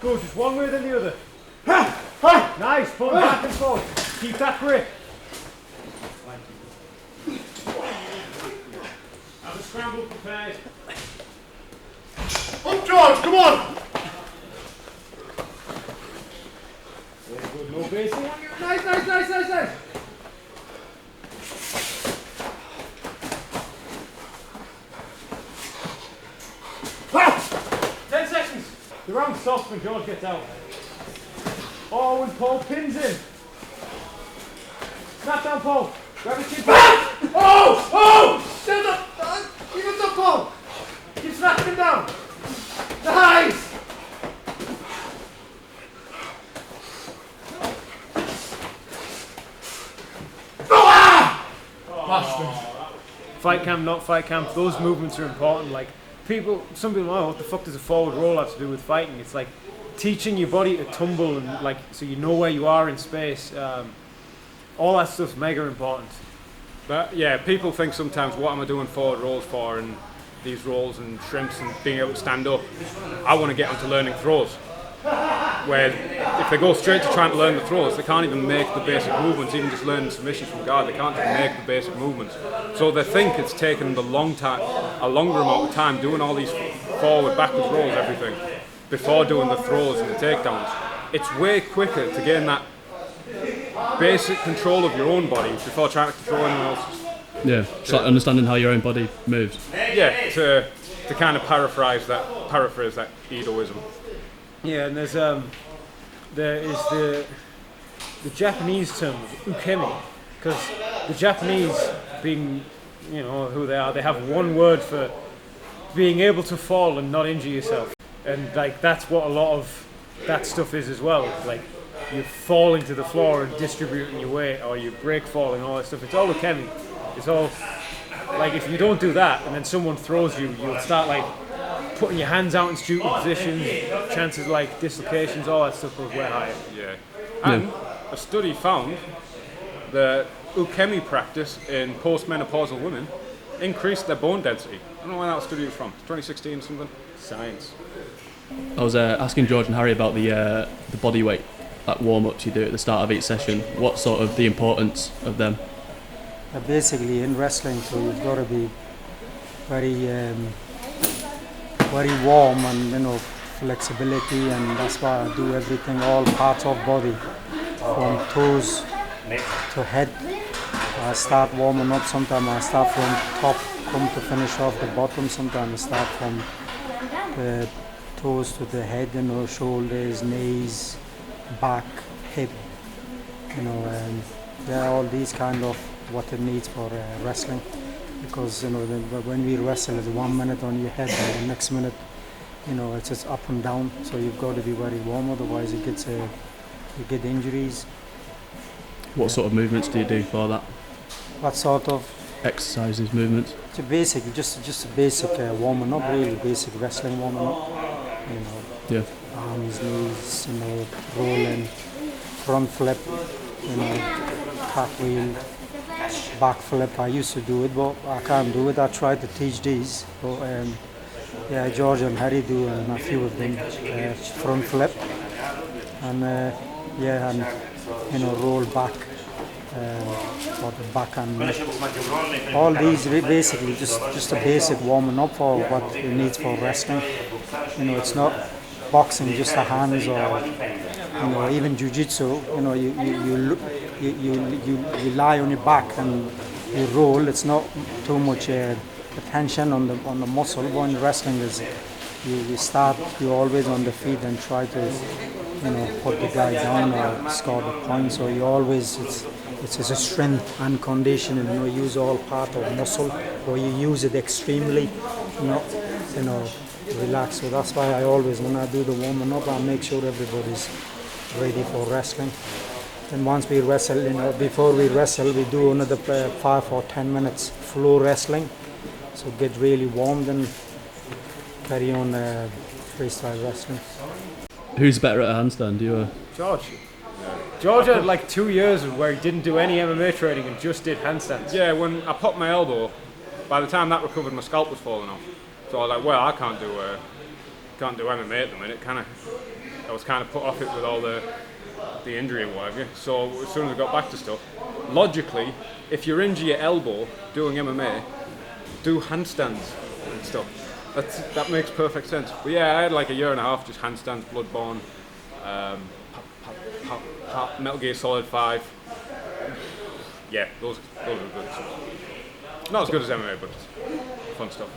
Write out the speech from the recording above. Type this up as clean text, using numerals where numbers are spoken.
Go just one way then the other. Ha! Ha! Nice, pull back and forth. Keep that grip. Have a scramble prepared. Up, George, come on! Very good, no basing on you. Nice. Ah! 10 seconds. The round stops when George gets out. Oh, when Paul pins in. Snap down, Paul. Grab his chin. Oh! Stand up! Keep it up, Paul! Keep snapping him down. Nice! Fight camp, not fight camp, those movements are important. Like some people, oh, what the fuck does a forward roll have to do with fighting? It's like teaching your body to tumble and like so you know where you are in space. All that stuff's mega important. But yeah, people think sometimes, what am I doing forward rolls for, and these rolls and shrimps and being able to stand up. I want to get onto learning throws, where if they go straight to trying to learn the throws, they can't even make the basic movements. Even just learning submissions from guard, they can't even make the basic movements. So they think it's taken a longer amount of time doing all these forward, backwards rolls, everything, before doing the throws and the takedowns. It's way quicker to gain that basic control of your own body before trying to throw anyone else's. Yeah, it's like understanding how your own body moves. Yeah, to kind of paraphrase that Edoism. Yeah, and there is the Japanese term of ukemi, because the Japanese, being who they are, they have one word for being able to fall and not injure yourself, and like that's what a lot of that stuff is as well. Like you're falling to the floor and distributing your weight, or you break falling, all that stuff. It's all ukemi. It's all like if you don't do that and then someone throws you, you'll start like putting your hands out in stupid positions. Chances like dislocations, all that stuff goes way higher. Yeah, and a study found that ukemi practice in postmenopausal women increased their bone density. I don't know when that study was from. 2016 or something. Science. I was asking George and Harry about the body weight, like warm-ups you do at the start of each session. What sort of the importance of them? Basically in wrestling, so you've got to be very warm and flexibility, and that's why I do everything, all parts of body, from toes to head. I start warming up. Sometimes I start from top, come to finish off the bottom. Sometimes I start from the toes to the head, shoulders, knees, back, hip, all these kind of what it needs for wrestling, because when we wrestle, it's 1 minute on your head, and the next minute, it's just up and down. So you've got to be very warm, otherwise you get injuries. What sort of movements do you do for that? What sort of exercises, movements? It's just a basic warming up, really basic wrestling warming up. Yeah. Arms, knees, rolling, front flip, cartwheel, back flip. I used to do it, but I can't do it. I try to teach these. But George and Harry do, and a few of them front flip, and roll back for the back and neck. All these basically just a basic warming up for what it needs for wrestling. It's not boxing, just the hands, or even jiu-jitsu. You lie on your back and you roll. It's not too much tension on the muscle. When wrestling is, you're always on the feet and try to put the guy down or score the point. So you always it's a strength and conditioning. Use all part of muscle, or you use it extremely. Relax. So that's why I always, when I do the warming up, I make sure everybody's ready for wrestling. Then once we wrestle, before we wrestle, we do another 5 or 10 minutes floor wrestling. So get really warm, then carry on freestyle wrestling. Who's better at a handstand, you or George? George had like 2 years where he didn't do any MMA training and just did handstands. Yeah, when I popped my elbow, by the time that recovered, my scalp was falling off. So I was like, well, I can't do MMA at the minute, can I? I was kind of put off it with all the injury and whatever. So as soon as I got back to stuff, logically, if you're injure your elbow doing MMA, do handstands and stuff. That makes perfect sense. But yeah, I had like a year and a half just handstands, Bloodborne, Metal Gear Solid 5. Yeah, those are good. Not as good as MMA, but fun stuff.